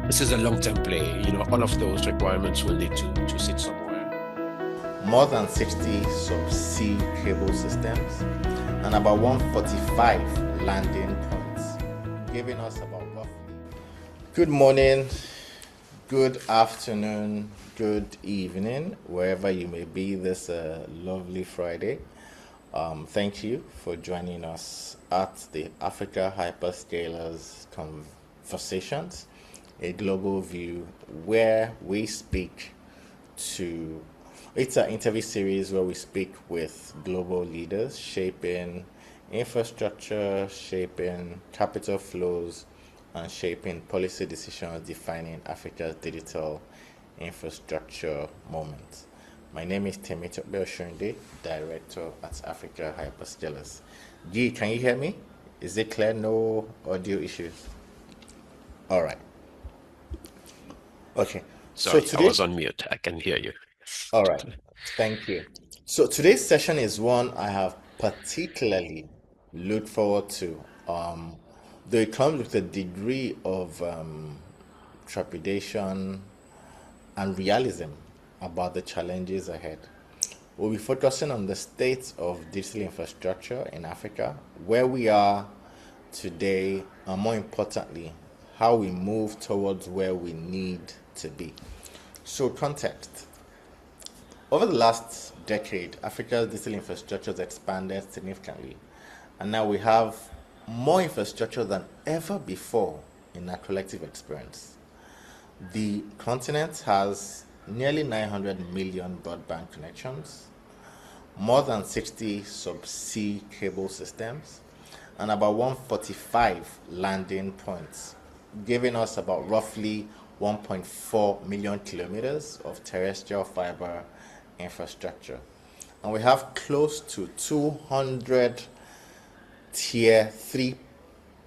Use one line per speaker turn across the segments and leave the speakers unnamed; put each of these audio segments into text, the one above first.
this is a long-term play. All of those requirements will need to sit somewhere.
More than 60 subsea cable systems, and about 145 landing points, giving us about roughly. Good morning, good afternoon, good evening, wherever you may be this lovely Friday. Thank you for joining us at the Africa Hyperscalers Conversations, a global view where we speak to. It's an interview series where we speak with global leaders shaping infrastructure, shaping capital flows, and shaping policy decisions defining Africa's digital infrastructure moment. My name is Temitope Osunrinde, Director at Africa Hyperscalers. Guy, can you hear me? Is it clear? No audio issues? All right. Okay.
Sorry, I was on mute. I can hear you.
All right. Thank you. So today's session is one I have particularly looked forward to. Though it comes with a degree of trepidation and realism about the challenges ahead. We'll be focusing on the state of digital infrastructure in Africa, where we are today, and more importantly, how we move towards where we need to be. So, context. Over the last decade, Africa's digital infrastructure has expanded significantly, and now we have more infrastructure than ever before in our collective experience. The continent has nearly 900 million broadband connections, more than 60 subsea cable systems, and about 145 landing points, giving us about roughly 1.4 million kilometers of terrestrial fiber infrastructure. And we have close to 200 tier 3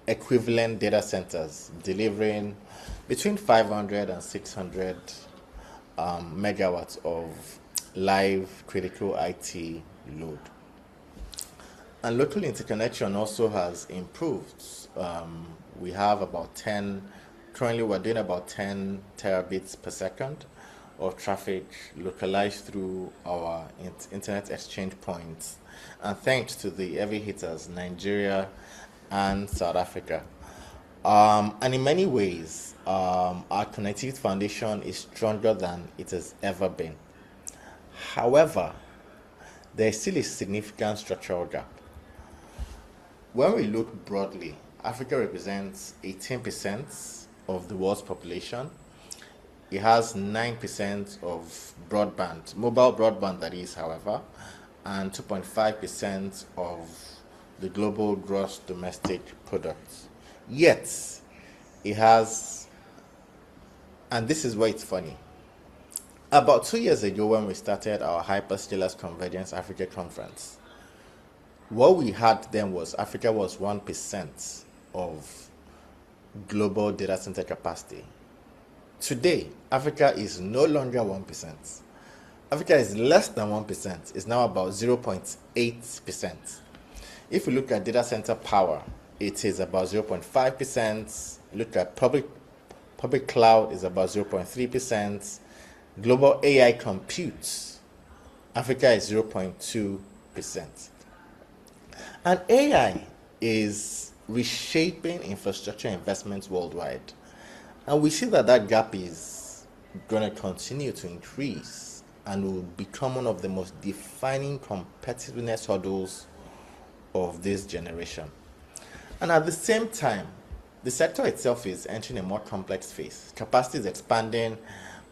equivalent data centers delivering between 500 and 600 megawatts of live critical IT load. And local interconnection also has improved. We have about 10, currently we're doing about 10 terabits per second of traffic localized through our internet exchange points, and thanks to the heavy hitters, Nigeria and South Africa. And in many ways, our connectivity foundation is stronger than it has ever been. However, there is still a significant structural gap. When we look broadly, Africa represents 18% of the world's population. It has 9% of broadband, mobile broadband that is, however, and 2.5% of the global gross domestic product. Yet, it has, and this is where it's funny, about 2 years ago when we started our Hyperscalers Convergence Africa conference, what we had then was Africa was 1% of global data center capacity. Today, Africa is no longer 1%. Africa is less than 1%. It's now about 0.8%. If we look at data center power, it is about 0.5%. Look at public cloud is about 0.3%. Global AI compute, Africa is 0.2%. And AI is reshaping infrastructure investments worldwide. And we see that that gap is going to continue to increase and will become one of the most defining competitiveness hurdles of this generation. And at the same time, the sector itself is entering a more complex phase. Capacity is expanding,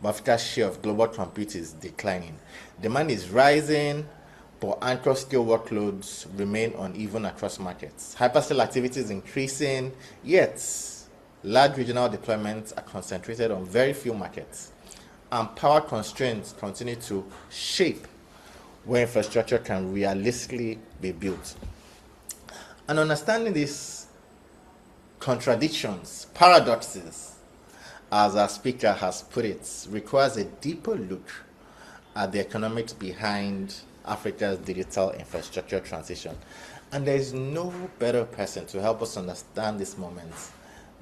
but Africa's share of global compute is declining. Demand is rising, but anchor scale workloads remain uneven across markets. Hyperscale activity is increasing, yet large regional deployments are concentrated on very few markets, and power constraints continue to shape where infrastructure can realistically be built. And understanding these contradictions, paradoxes, as our speaker has put it, requires a deeper look at the economics behind Africa's digital infrastructure transition. And there is no better person to help us understand this moment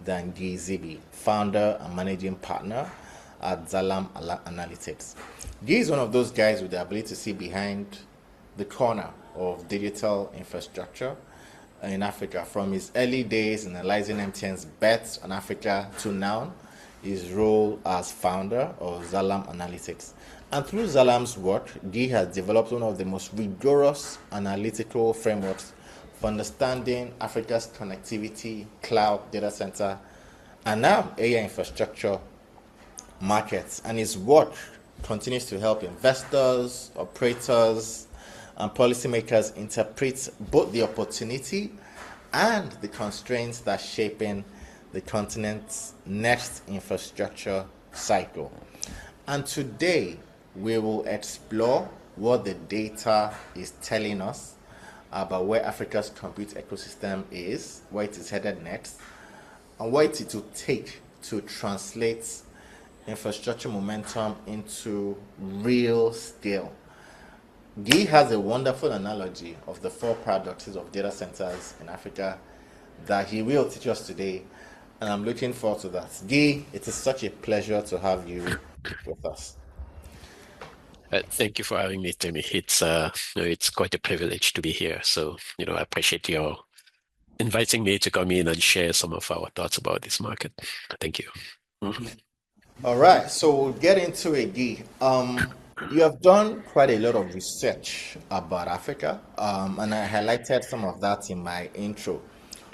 than Guy Zibi, founder and managing partner at Xalam Analytics. Guy is one of those guys with the ability to see behind the corner of digital infrastructure in Africa, from his early days analyzing MTN's bets on Africa to now his role as founder of Xalam Analytics. And through Xalam's work, Guy has developed one of the most rigorous analytical frameworks for understanding Africa's connectivity, cloud, data center, and now AI infrastructure markets. And his work continues to help investors, operators, and policymakers interpret both the opportunity and the constraints that shaping the continent's next infrastructure cycle. And today, we will explore what the data is telling us about where Africa's compute ecosystem is, where it is headed next, and what it will take to translate infrastructure momentum into real scale. Guy has a wonderful analogy of the four paradoxes of data centers in Africa that he will teach us today, and I'm looking forward to that. Guy, it is such a pleasure to have you with us.
Thank you for having me, Timmy. It's quite a privilege to be here. So, I appreciate your inviting me to come in and share some of our thoughts about this market. Thank you.
All right, so we'll get into it, Guy. You have done quite a lot of research about Africa, and I highlighted some of that in my intro.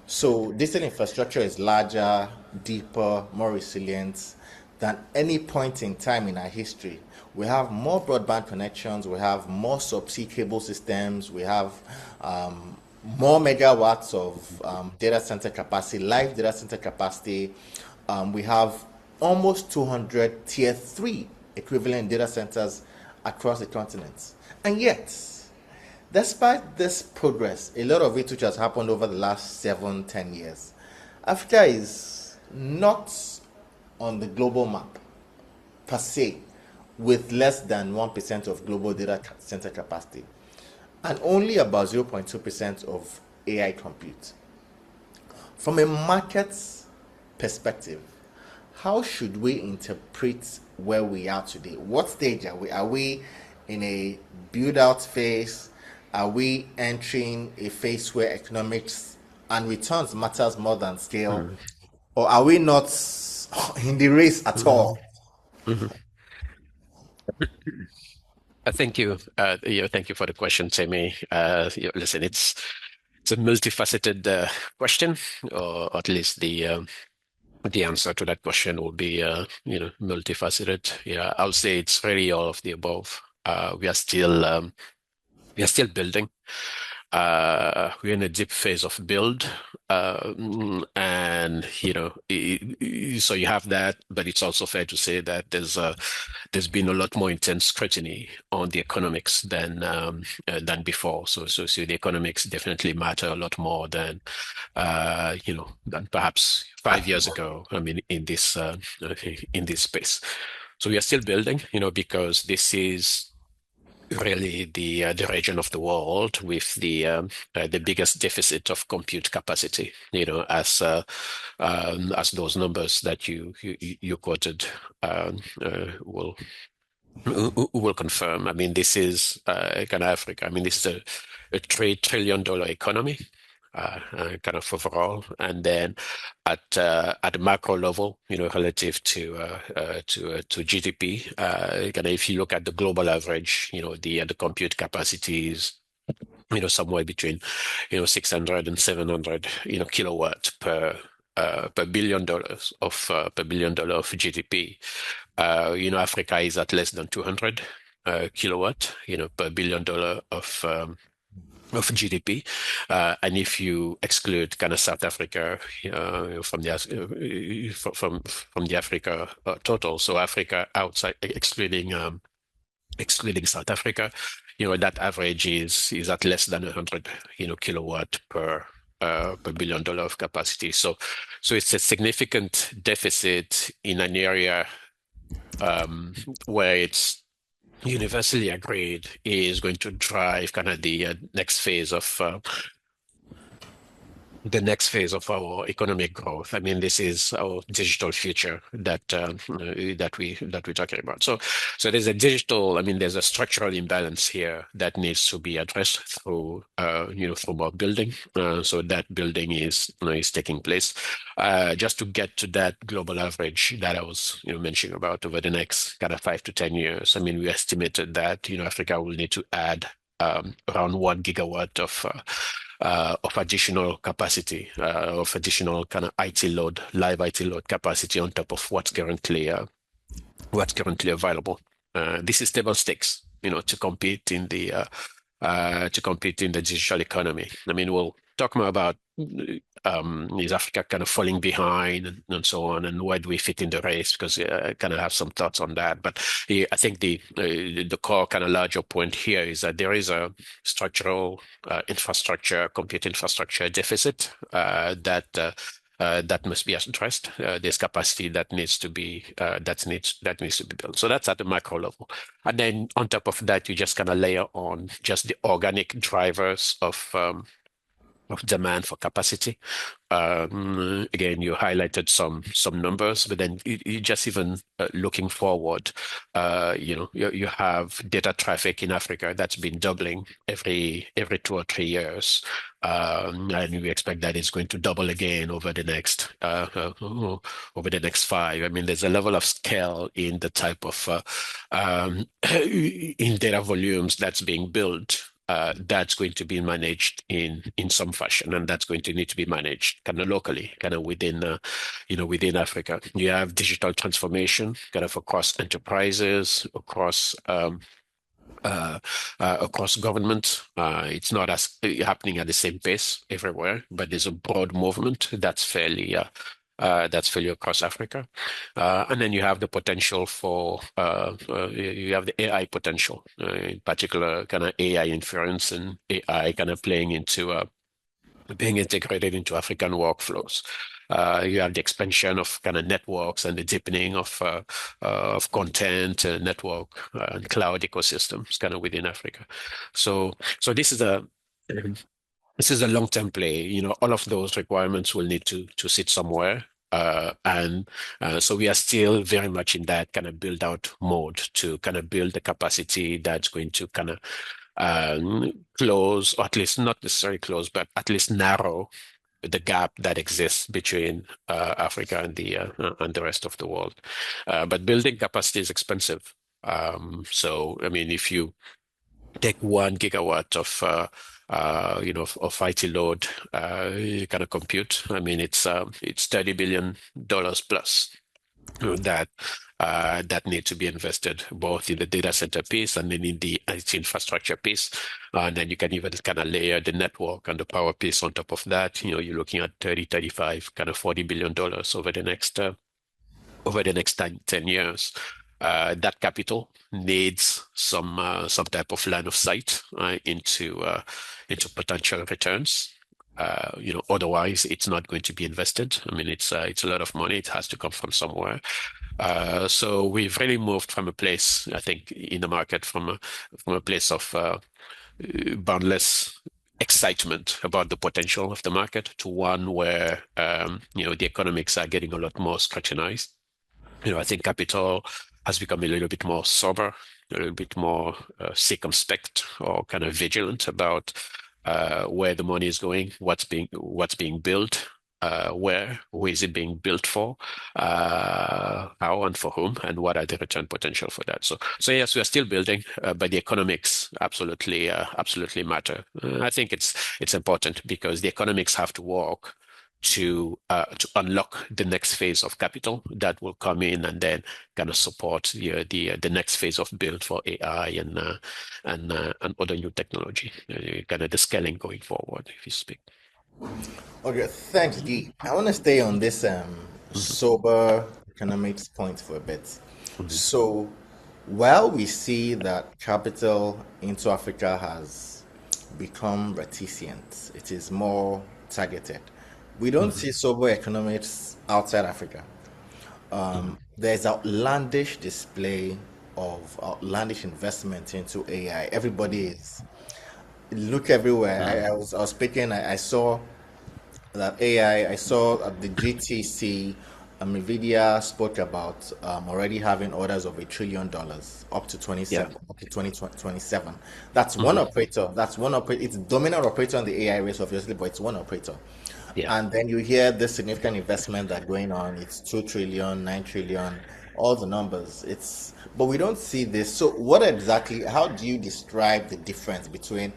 So, digital infrastructure is larger, deeper, more resilient than any point in time in our history. We have more broadband connections, we have more subsea cable systems, we have more megawatts of data center capacity, live data center capacity. We have almost 200 tier 3 equivalent data centers across the continent. And yet, despite this progress, a lot of it which has happened over the last 7, 10 years, Africa is not on the global map per se, with less than 1% of global data center capacity and only about 0.2% of AI compute. From a market perspective, how should we interpret where we are today? What stage are we? Are we in a build out phase? Are we entering a phase where economics and returns matters more than scale? Or are we not in the race at all?
Mhm. Thank you. Thank you for the question, Timmy. Listen, it's a multifaceted question, or at least the answer to that question will be, multifaceted. Yeah, I would say it's really all of the above. We are still building. We're in a deep phase of build. And so you have that, but it's also fair to say that there's been a lot more intense scrutiny on the economics than before. So the economics definitely matter a lot more than perhaps 5 years ago. I mean, in this space. So we are still building, because this is really the region of the world with the biggest deficit of compute capacity, as those numbers that you quoted will confirm. I mean, this is kind of Africa. I mean, this is a $3 trillion economy. Kind of overall, and then at the macro level, relative to GDP, kind of if you look at the global average, the compute capacities, somewhere between 600 and 700 kilowatt per billion dollar of GDP. Africa is at less than 200 kilowatt, per $1 billion of GDP, and if you exclude kind of South Africa from the Africa total, so Africa outside excluding South Africa, that average is at less than 100 kilowatt per $1 billion of capacity. So it's a significant deficit in an area where it's universally agreed is going to drive kind of the next phase of the next phase of our economic growth. I mean, this is our digital future that we're talking about. So there's a digital. I mean, there's a structural imbalance here that needs to be addressed through through more building. So that building is taking place. Just to get to that global average that I was mentioning about over the next kind of 5 to 10 years. I mean, we estimated that Africa will need to add around 1 gigawatt of additional capacity, of additional kind of IT load, live IT load capacity on top of what's currently available. This is table stakes, to compete in the digital economy. I mean, we'll talk more about is Africa kind of falling behind and so on, and where do we fit in the race? Because I kind of have some thoughts on that. But I think the core kind of larger point here is that there is a structural compute infrastructure deficit that must be addressed. There's capacity that needs to be built. So that's at the macro level. And then on top of that, you just kind of layer on just the organic drivers of demand for capacity. Again, you highlighted some numbers, but then you just even looking forward, you have data traffic in Africa that's been doubling every 2 or 3 years, and we expect that it's going to double again over the next five. I mean, there's a level of scale in the type of in data volumes that's being built that's going to be managed in some fashion, and that's going to need to be managed kind of locally, kind of within Africa. You have digital transformation kind of across enterprises, across government. It's not as happening at the same pace everywhere, but there's a broad movement that's fairly across Africa. And then you have the potential you have the AI potential, in particular kind of AI inference and AI kind of being integrated into African workflows. You have the expansion of kind of networks and the deepening of content, network, and cloud ecosystems kind of within Africa. So this is a long-term play. All of those requirements will need to sit somewhere. And so we are still very much in that kind of build out mode to kind of build the capacity that's going to kind of close, or at least not necessarily close, but at least narrow the gap that exists between Africa and the rest of the world. But building capacity is expensive. So, I mean, if you take 1 gigawatt of IT load, kind of compute. I mean, it's $30 billion plus that need to be invested both in the data center piece and then in the IT infrastructure piece. And then you can even kind of layer the network and the power piece on top of that. You're looking at 30, 35, kind of $40 billion over the next 10 years. That capital needs some type of line of sight into potential returns. Otherwise it's not going to be invested. I mean, it's a lot of money. It has to come from somewhere. So we've really moved from a place, I think, in the market from a place of boundless excitement about the potential of the market to one where the economics are getting a lot more scrutinized. I think capital has become a little bit more sober, a little bit more circumspect or kind of vigilant about where the money is going, what's being built, who is it being built for, how and for whom, and what are the return potential for that. So yes, we are still building, but the economics absolutely matter. I think it's important because the economics have to work to unlock the next phase of capital that will come in and then kind of support the next phase of build for AI and other new technology, kind of the scaling going forward, if you speak.
Okay, thanks, Guy. I want to stay on this
Mhm,
sober economics point for a bit.
mhm,
So, while we see that capital into Africa has become reticent, it is more targeted. We don't
mhm,
see sober economics outside Africa.
mhm,
There's outlandish display of outlandish investment into AI. Everybody is look everywhere. I was speaking. I saw that AI, I saw at the GTC, Nvidia spoke about already having orders of $1 trillion up to
Yeah.
27, up to 2027. That's one
Hmm.
operator. That's one operator. It's dominant operator on the AI race, obviously, but it's one operator.
Yeah.
And then you hear this significant investment that going on. It's 2 trillion, 9 trillion, all the numbers. But we don't see this. So what exactly, how do you describe the difference between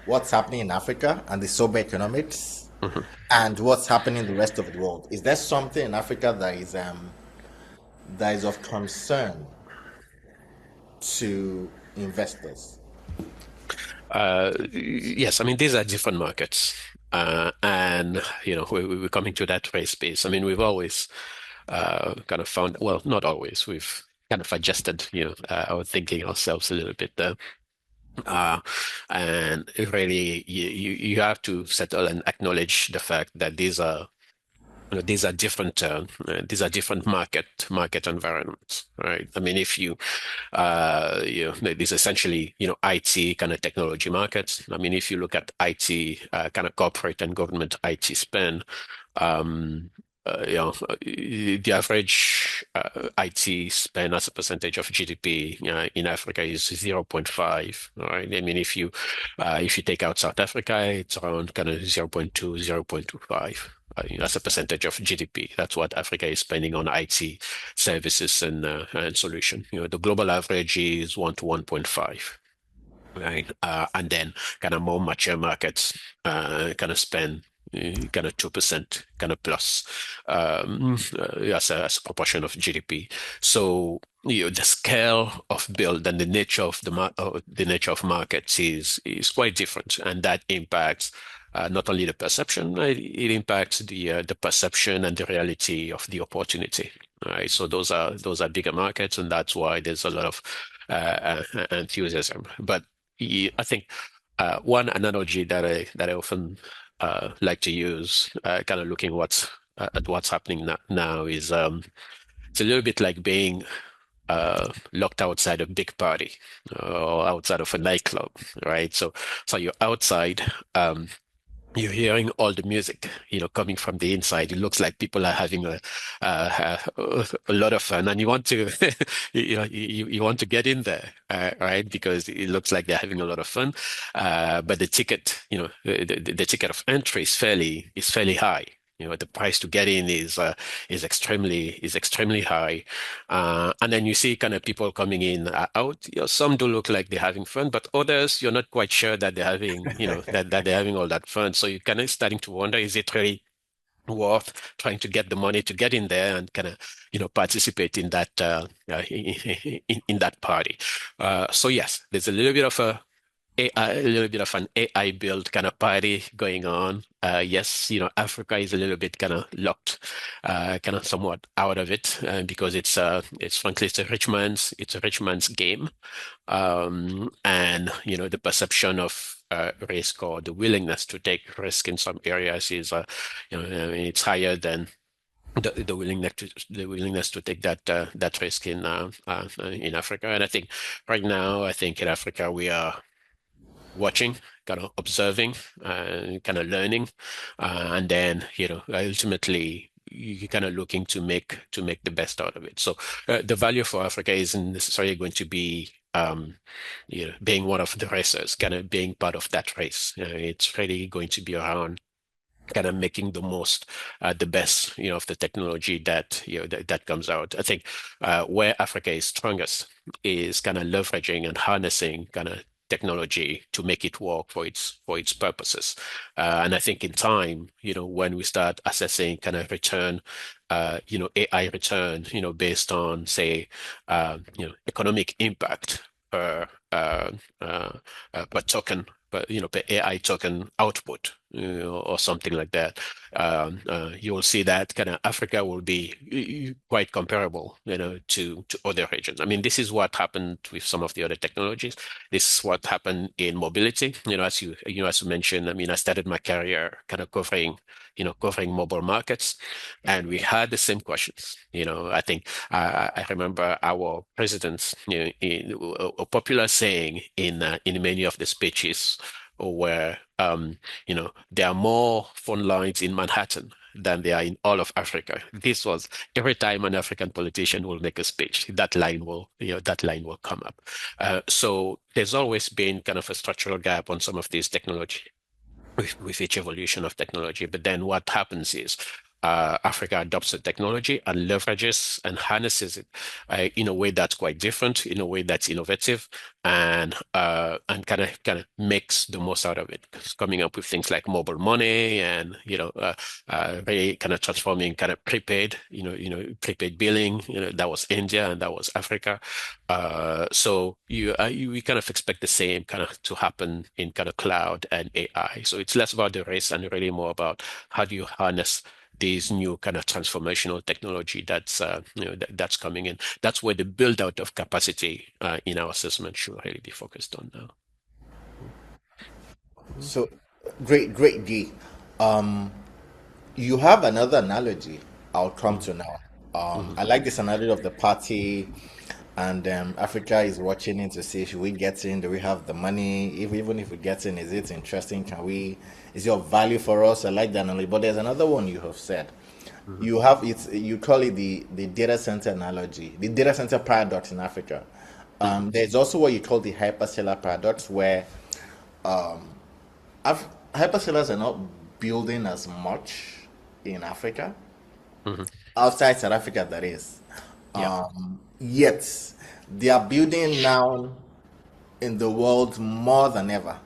what's happening in Africa and the sober economics
Hmm.
and what's happening in the rest of the world? Is there something in Africa that is of concern to investors?
Yes, I mean, these are different markets. And, we're coming to that race space. I mean, we've always kind of found, well, not always, we've kind of adjusted, our thinking ourselves a little bit there. Uh, and really, you have to settle and acknowledge the fact that these are different market environments, right? I mean, if these essentially, IT kind of technology markets. I mean, if you look at IT, kind of corporate and government IT spend, um, the average IT spend as a percentage of GDP in Africa is 0.5. All right. I mean, if you take out South Africa, it's around kind of 0.2, 0.25. As a percentage of GDP. That's what Africa is spending on IT services and solution. The global average is 1 to 1.5. Right. And then kind of more mature markets kind of spend kind of 2% kind of plus as a proportion of GDP. So the scale of build and the nature of the nature of markets is quite different, and that impacts not only the perception, it impacts the perception and the reality of the opportunity. Right. So those are bigger markets, and that's why there's a lot of enthusiasm. But I think one analogy that I often like to use, kind of looking at what's happening now is it's a little bit like being locked outside a big party or outside of a nightclub, right? So you're outside. You're hearing all the music, coming from the inside. It looks like people are having a lot of fun, and you want to, you want to get in there, right? Because it looks like they're having a lot of fun. But the ticket, the ticket of entry is fairly high. The price to get in is extremely high, and then you see kind of people coming in out. Some do look like they're having fun, but others you're not quite sure that they're having, that they're having all that fun. So you're kind of starting to wonder, is it really worth trying to get the money to get in there and kind of, participate in that in that party? So yes, there's a little bit of an AI build kind of party going on. Yes, Africa is a little bit kind of locked, kind of somewhat out of it, because it's frankly it's a rich man's game. And the perception of risk or the willingness to take risk in some areas is, I mean, it's higher than the willingness to take that risk in Africa. And I think right now, I think in Africa we are watching, kind of observing, kind of learning, and then ultimately you're kind of looking to make the best out of it. So the value for Africa isn't necessarily going to be being one of the racers, kind of being part of that race. It's really going to be around kind of making the best, of the technology that comes out. I think where Africa is strongest is kind of leveraging and harnessing kind of technology to make it work for its purposes. And I think in time, when we start assessing kind of return, AI return, based on say, economic impact per uh, per token, per AI token output, or something like that. You will see that kind of Africa will be quite comparable, to other regions. I mean, this is what happened with some of the other technologies. This is what happened in mobility. As you mentioned, I mean, I started my career kind of covering mobile markets, and we had the same questions. I think I remember our presidents, a popular saying in many of the speeches or where there are more phone lines in Manhattan than there are in all of Africa. This was every time an African politician will make a speech, that line will come up. So there's always been kind of a structural gap on some of these technology with each evolution of technology. But then what happens is Africa adopts the technology and leverages and harnesses it in a way that's quite different, in a way that's innovative, and kind of makes the most out of it. Coming up with things like mobile money and very kind of transforming kind of prepaid billing. That was India and that was Africa. So we kind of expect the same kind of to happen in kind of cloud and AI. So it's less about the race and really more about how do you harness these new kind of transformational technology that's coming in. That's where the build out of capacity in our assessment should really be focused on now.
So great, Guy. Um, you have another analogy I'll come
Mhm,
to now.
mhm,
I like this analogy of the party, and Africa is watching in to see, should we get in? Do we have the money? Even if we get in, is it interesting? Is it of value for us? I like the analogy. But there's another one you have said.
mhm,
You call it the data center analogy, the data center paradox in Africa.
mhm,
There's also what you call the hyperscaler paradox, where hyperscalers are not building as much in Africa,
mhm.
outside South Africa, that is.
Yeah,
Yet they are building now in the world more than ever.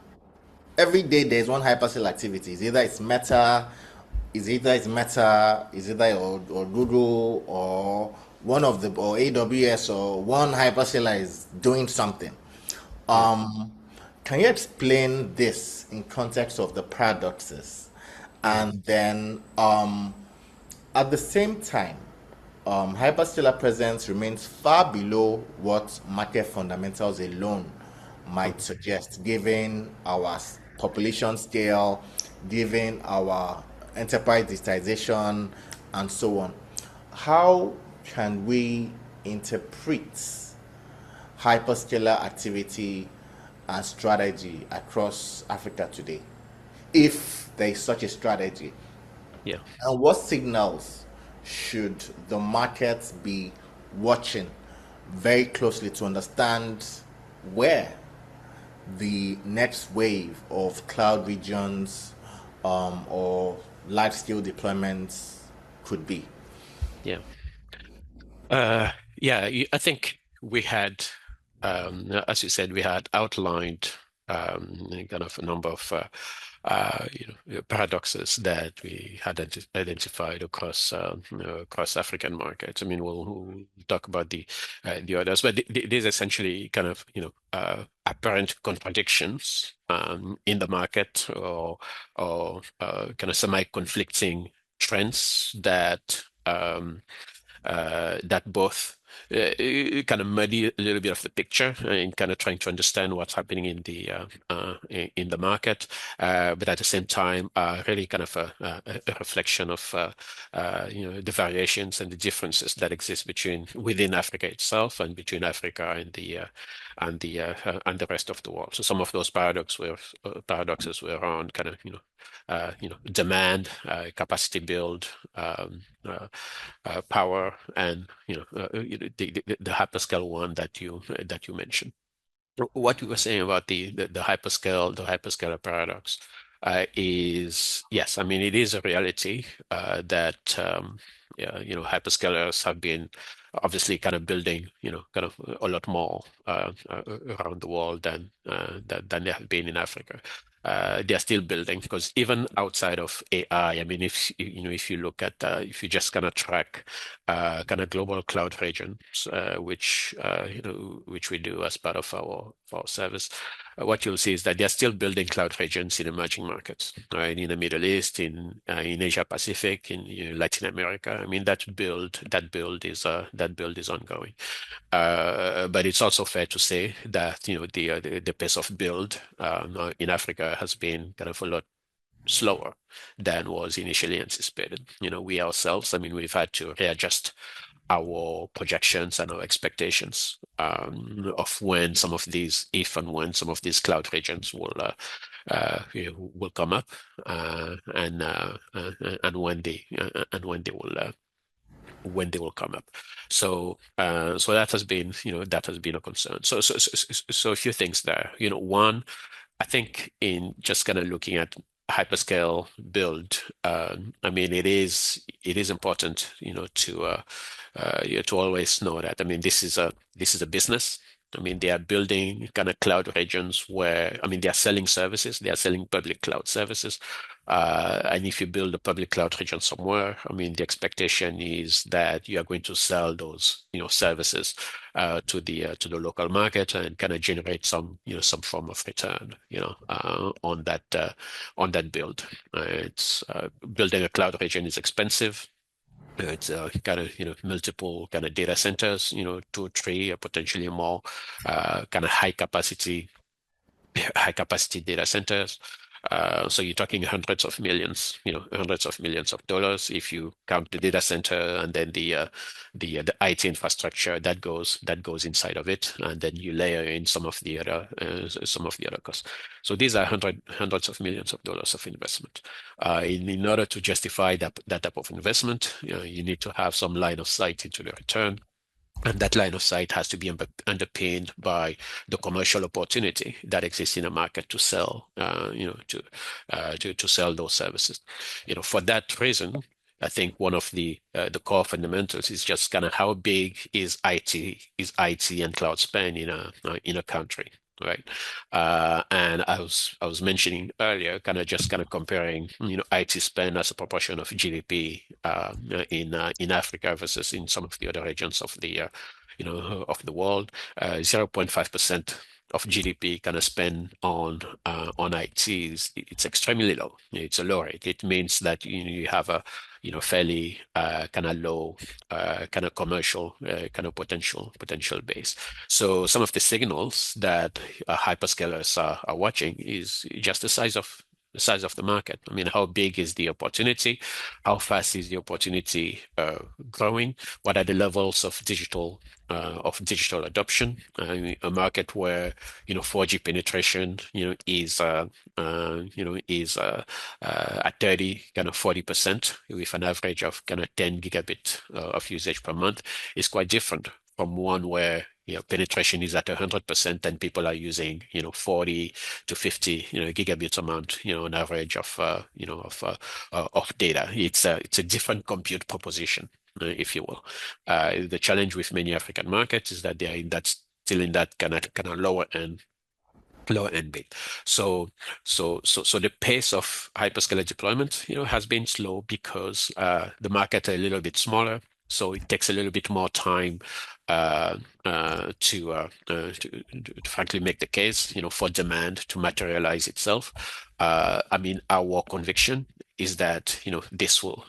Every day there's one hyperscale activity. It's Meta, is either or Google or one of the or AWS or one hyperscaler is doing something.
yeah,
Can you explain this in context of the paradoxes?
yeah,
And then at the same time, hyperscaler presence remains far below what market fundamentals alone might
mhm,
suggest, given our population scale, given our enterprise digitization, and so on. How can we interpret hyperscaler activity and strategy across Africa today, if there is such a strategy?
yeah.
And what signals should the market be watching very closely to understand where the next wave of cloud regions or large scale deployments could be?
Yeah. Yeah, I think we had, as you said, we had outlined kind of a number of paradoxes that we had identified across African markets. I mean, we'll talk about the others, but there's essentially kind of apparent contradictions in the market or kind of semi-conflicting trends that both kind of muddy a little bit of the picture in kind of trying to understand what's happening in the market, but at the same time, really kind of a reflection of the variations and the differences that exist between within Africa itself and between Africa and the rest of the world. So some of those paradoxes were around kind of demand, capacity build, power, and the hyperscale one that you mentioned. What you were saying about the hyperscaler paradox is, yes, I mean, it is a reality that yeah, hyperscalers have been obviously kind of building, kind of a lot more around the world than they have been in Africa. They're still building because even outside of AI, I mean, if you look at if you just kind of track kind of global cloud regions, which we do as part of our service, what you'll see is that they're still building cloud regions in emerging markets, right? In the Middle East, in Asia Pacific, in Latin America. I mean, that build is ongoing. But it's also fair to say that the pace of build in Africa has been kind of a lot slower than was initially anticipated. We ourselves, I mean, we've had to readjust our projections and our expectations of when some of these, if and when some of these cloud regions will come up, and when they will come up. So that has been, that has been a concern. So a few things there. One, I think in just kind of looking at hyperscale build, I mean, it is important, to always know that. I mean, this is a business. I mean, they are building kind of cloud regions where, I mean, they are selling services, they are selling public cloud services. And if you build a public cloud region somewhere, I mean, the expectation is that you are going to sell those, services to the local market and kind of generate some form of return, on that build. It's building a cloud region is expensive. It's kind of, multiple kind of data centers, two, three, or potentially more, kind of high capacity data centers. So you're talking hundreds of millions of dollars if you count the data center and then the IT infrastructure that goes inside of it, and then you layer in some of the other costs. So these are hundreds of millions of dollars of investment. In order to justify that type of investment, you need to have some line of sight into the return. And that line of sight has to be underpinned by the commercial opportunity that exists in the market to sell, to sell those services. For that reason, I think one of the core fundamentals is just kind of how big is IT and cloud spend in a country, right? And I was mentioning earlier, kind of comparing, IT spend as a proportion of GDP in Africa versus in some of the other regions of the world. 0.5% of GDP kind of spend on IT it's extremely low. It's a low rate. It means that you have a fairly kind of low kind of commercial kind of potential base. So some of the signals that hyperscalers are watching is just the size of the market. I mean, how big is the opportunity? How fast is the opportunity growing? What are the levels of digital adoption? A market where 4G penetration is at 30 kind of 40% with an average of kind of 10 gigabit of usage per month is quite different from one where penetration is at 100% and people are using 40 to 50 gigabits a month on average of data. It's a different compute proposition, if you will. The challenge with many African markets is that they are still in that kind of lower end bit. So the pace of hyperscaler deployment, has been slow because the market are a little bit smaller. So it takes a little bit more time to frankly make the case, for demand to materialize itself. I mean, our conviction is that this will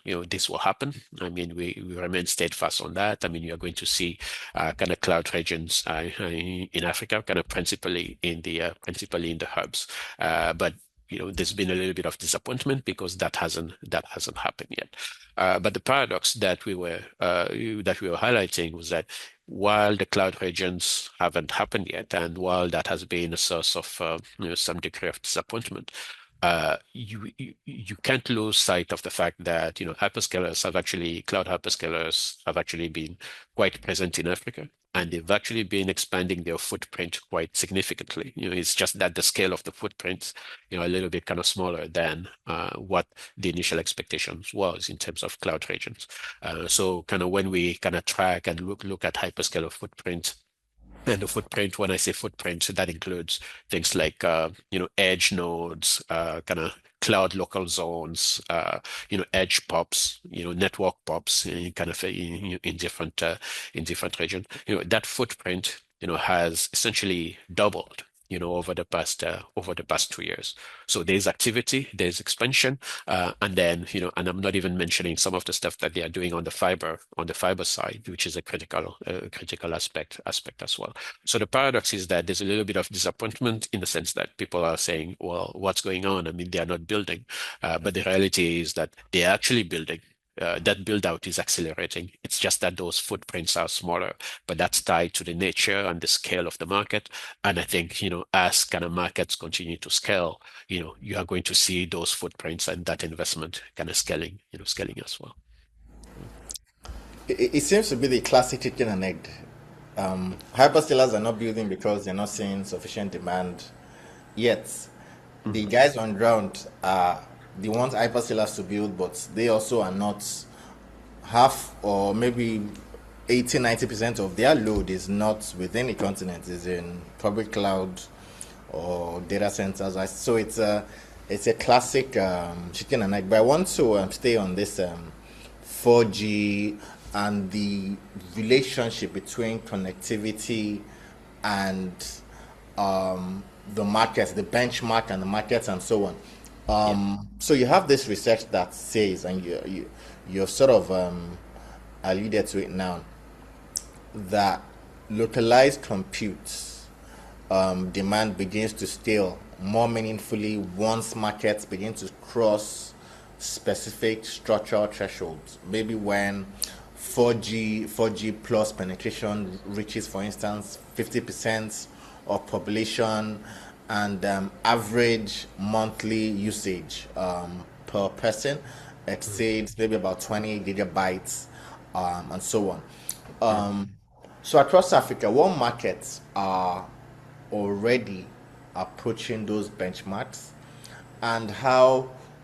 happen. I mean, we remain steadfast on that. I mean, you are going to see kind of cloud regions in Africa, kind of principally in the hubs, but there's been a little bit of disappointment because that hasn't happened yet. But the paradox that we were highlighting was that while the cloud regions haven't happened yet, and while that has been a source of some degree of disappointment, you can't lose sight of the fact that cloud hyperscalers have actually been quite present in Africa, and they've actually been expanding their footprint quite significantly. It's just that the scale of the footprint, a little bit kind of smaller than what the initial expectations was in terms of cloud regions. So kind of when we kind of track and look at hyperscaler footprint. And the footprint, when I say footprint, that includes things like, edge nodes, kind of cloud local zones, edge pops, network pops, kind of in different regions. That footprint, has essentially doubled, over the past 2 years. So there's activity, there's expansion, and then, and I'm not even mentioning some of the stuff that they are doing on the fiber side, which is a critical aspect as well. So the paradox is that there's a little bit of disappointment in the sense that people are saying, well, what's going on? I mean, they are not building, but the reality is that they are actually building. that build out is accelerating. It's just that those footprints are smaller, but that's tied to the nature and the scale of the market. And I think, as kind of markets continue to scale, you are going to see those footprints and that investment kind of scaling as well.
It seems to be the classic chicken and egg. Hyperscalers are not building because they're not seeing sufficient demand yet. The
Mhm.
guys on ground are they want hyperscalers to build, but they also are not half or maybe 80-90% of their load is not within the continent, is in public cloud or data centers. So it's a classic chicken and egg. But I want to stay on this 4G and the relationship between connectivity and the markets, the benchmark and the markets and so on.
Yeah.
So you have this research that says, and you've sort of alluded to it now, that localized compute demand begins to scale more meaningfully once markets begin to cross specific structural thresholds. Maybe when 4G plus penetration reaches, for instance, 50% of population, and average monthly usage per person
Mhm.
exceeds maybe about 20 gigabytes, and so on.
Yeah.
So across Africa, what markets are already approaching those benchmarks, and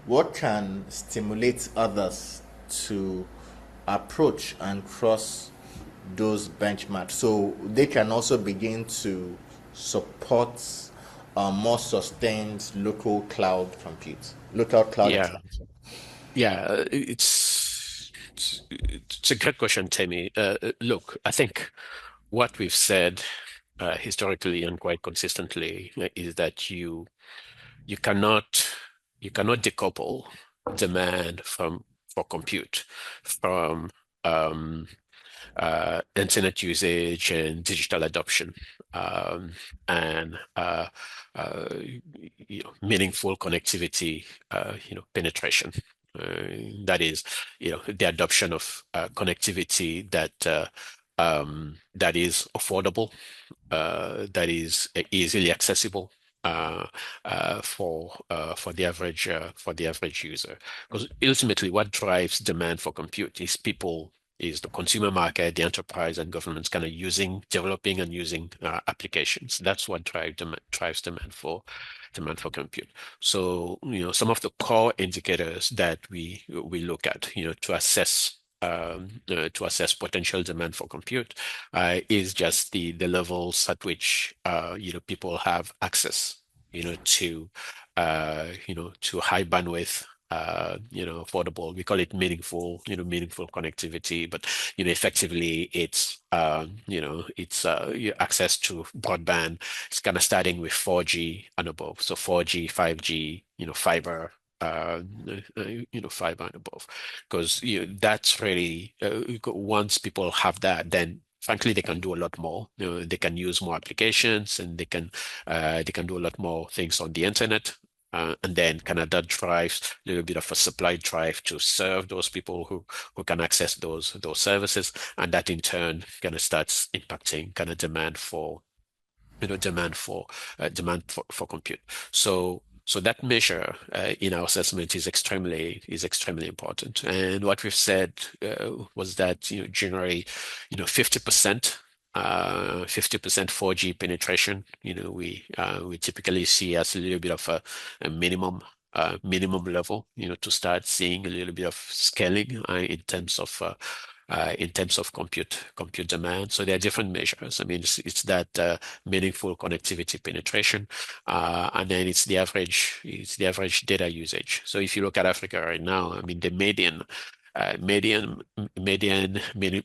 what can stimulate others to approach and cross those benchmarks so they can also begin to support more sustained local cloud
Yeah.
expansion.
Yeah. It's a great question, Tammy. Look, I think what we've said historically and quite consistently is that you cannot you cannot decouple demand from for compute from um, internet usage and digital adoption, um, and meaningful connectivity, penetration. That is, the adoption of connectivity that is affordable, that is easily accessible for the average user. Because ultimately, what drives demand for compute is the consumer market, the enterprise, and governments kind of developing and using applications. That's what drives demand for compute. So, some of the core indicators that we look at, to assess potential demand for compute is just the levels at which people have access, to high bandwidth, affordable. We call it meaningful connectivity, but effectively it's your access to broadband. It's kind of starting with 4G and above. So 4G, 5G, fiber. Fiber and above, because that's really once people have that, then frankly they can do a lot more. They can use more applications, and they can do a lot more things on the internet. And then kind of that drives a little bit of a supply drive to serve those people who can access those services, and that in turn kind of starts impacting kind of demand for compute. So that measure in our assessment is extremely important. And what we've said was that generally 50%. 50% 4G penetration, we typically see as a little bit of a minimum level, to start seeing a little bit of scaling in terms of compute demand. So there are different measures. I mean, it's that meaningful connectivity penetration, and then it's the average data usage. So if you look at Africa right now, I mean, the median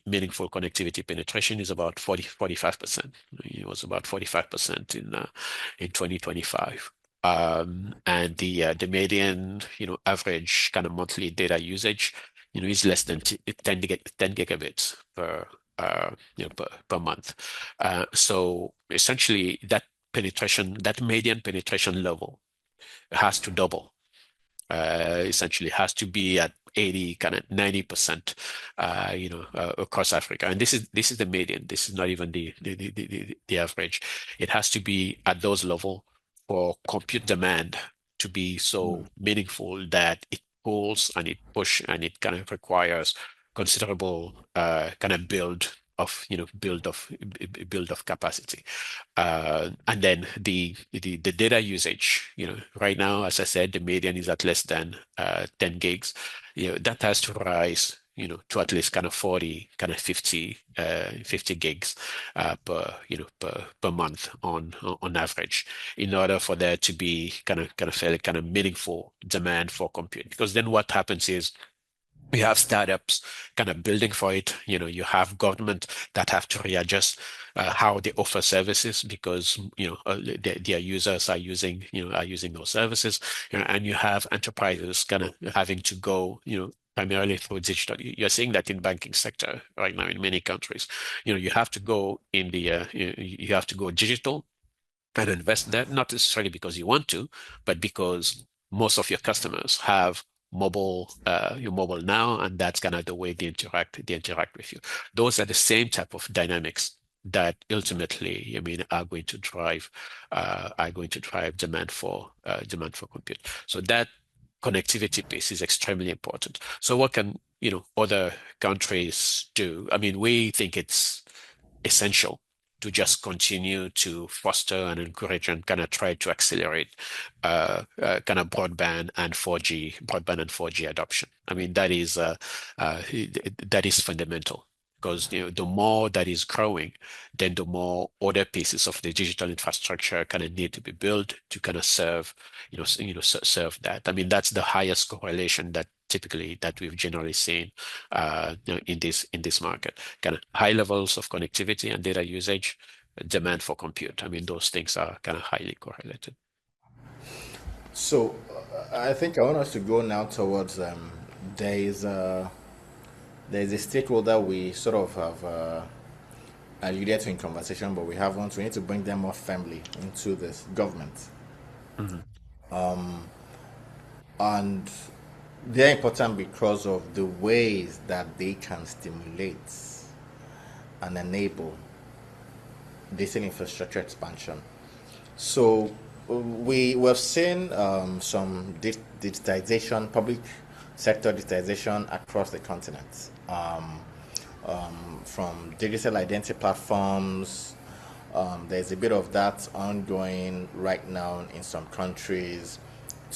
meaningful connectivity penetration is about 45%. It was about 45% in 2025. And the median, average kind of monthly data usage, is less than 10 gigabits per month. So essentially, that median penetration level has to double. Essentially has to be at 80, kind of 90%, across Africa. And this is the median. This is not even the average. It has to be at those level for compute demand to be so meaningful that it pulls and it push and it kind of requires considerable kind of build of capacity. And then the data usage, right now, as I said, the median is at less than 10 gigs. That has to rise, to at least kind of 40, kind of 50 gigs per month on average, in order for there to be kind of fairly kind of meaningful demand for compute. Because then what happens is you have startups kind of building for it. You have government that have to readjust how they offer services because their users are using those services. And you have enterprises kind of having to go primarily through digital. You're seeing that in banking sector right now in many countries. You have to go in the you have to go digital and invest there, not necessarily because you want to, but because most of your customers have your mobile now, and that's kind of the way they interact with you. Those are the same type of dynamics that ultimately, I mean, are going to drive demand for compute. So that connectivity piece is extremely important. So what can, other countries do? I mean, we think it's essential to just continue to foster and encourage and kind of try to accelerate kind of broadband and 4G adoption. I mean, that is fundamental because the more that is growing, then the more other pieces of the digital infrastructure kind of need to be built to kind of serve that. I mean, that's the highest correlation that we've generally seen in this market. Kind of high levels of connectivity and data usage, demand for compute. I mean, those things are kind of highly correlated.
So I think I want us to go now towards there is a there is a stakeholder we sort of have alluded to in conversation, but we haven't. We need to bring them more firmly into this government,
Mhm.
and they're important because of the ways that they can stimulate and enable digital infrastructure expansion. So we've seen some digitization, public sector digitization across the continent, from digital identity platforms. There's a bit of that ongoing right now in some countries,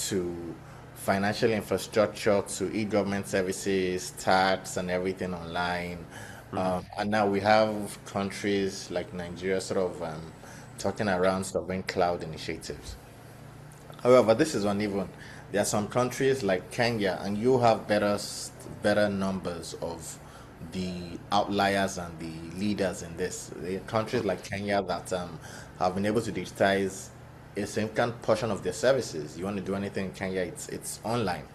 to financial infrastructure, to e-government services, tax, and everything online.
Mhm.
And now we have countries like Nigeria sort of talking around sovereign cloud initiatives. However, this is uneven. There are some countries like Kenya, and you have better numbers of the outliers and the leaders in this. There are countries like Kenya that have been able to digitize a significant portion of their services. You want to do anything in Kenya, it's online,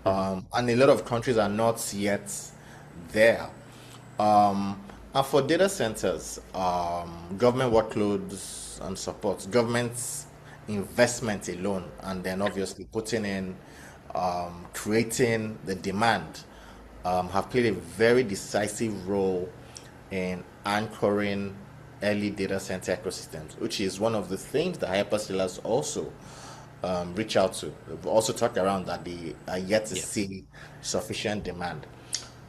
Mhm.
and a lot of countries are not yet there. Um, and for data centers, government workloads and support, government's investment alone, and then obviously putting in, creating the demand, have played a very decisive role in anchoring early data center ecosystems, which is one of the things that hyperscalers also reach out to. We've also talked around that they are yet to
Yeah.
see sufficient demand.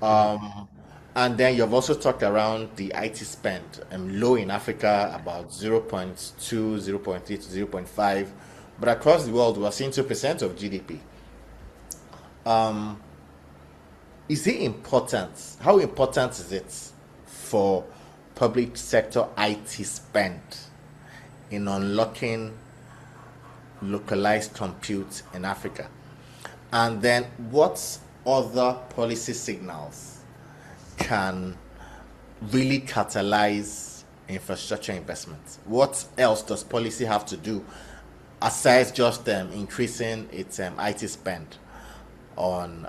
Mhm.
And then you've also talked around the IT spend, low in Africa, about 0.2, 0.3 to 0.5. But across the world, we're seeing 2% of GDP. Is it important? How important is it for public sector IT spend in unlocking localized compute in Africa? And then what other policy signals can really catalyze infrastructure investment? What else does policy have to do aside just increasing its IT spend on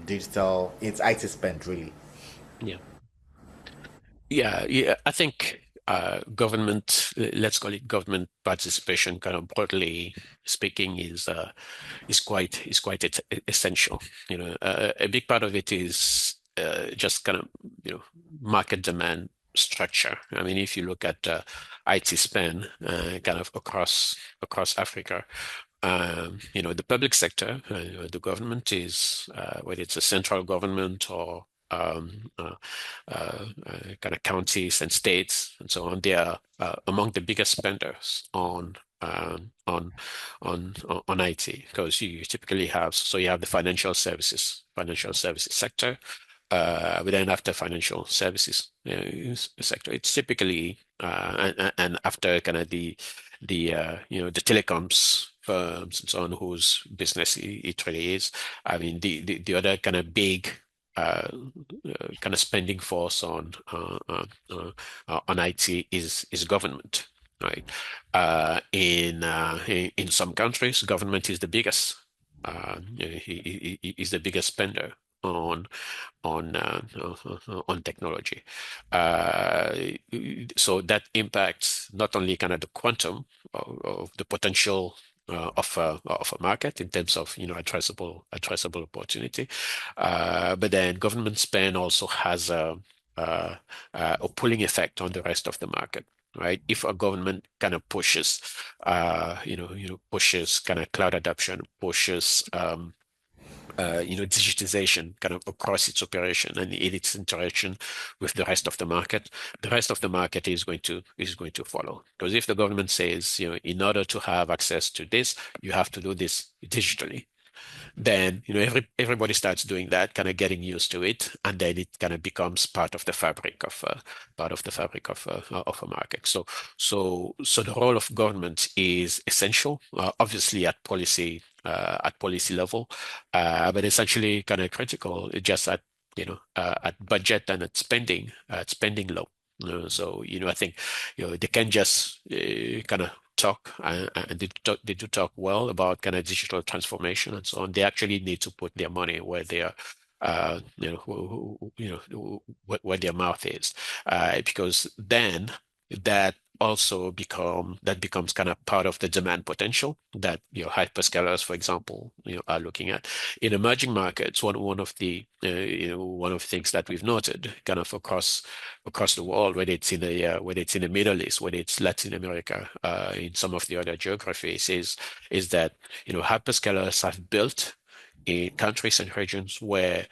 its IT spend really?
Yeah. Yeah. Yeah. I think. government, let's call it government participation, kind of broadly speaking, is quite essential. A big part of it is just kind of market demand structure. I mean, if you look at IT spend kind of across Africa, the public sector, the government is whether it's a central government or kind of counties and states and so on, they are among the biggest spenders on IT because you typically have you have the financial services sector, but then after financial services sector, it's typically and after kind of the telecoms firms and so on whose business it really is. I mean the other kind of big kind of spending force on IT is government, right? In some countries, government is the biggest. He is the biggest spender on technology. Uh, so that impacts not only kind of the quantum of the potential of a market in terms of addressable opportunity, but then government spend also has a pulling effect on the rest of the market. Right. If a government kind of pushes, pushes kind of cloud adoption, pushes digitization kind of across its operation and in its interaction with the rest of the market is going to follow. Because if the government says, in order to have access to this, you have to do this digitally, then everybody starts doing that, kind of getting used to it, and then it kind of becomes part of the fabric of a market. So the role of government is essential, obviously at policy level, but essentially kind of critical just at budget and at spending level. So I think they can just kind of talk and they do talk well about kind of digital transformation and so on. They actually need to put their money where their where their mouth is, because then that becomes kind of part of the demand potential that hyperscalers, for example, are looking at in emerging markets. One of the things that we've noted kind of across the world, whether it's in the Middle East, whether it's Latin America, in some of the other geographies, is that hyperscalers have built in countries and regions where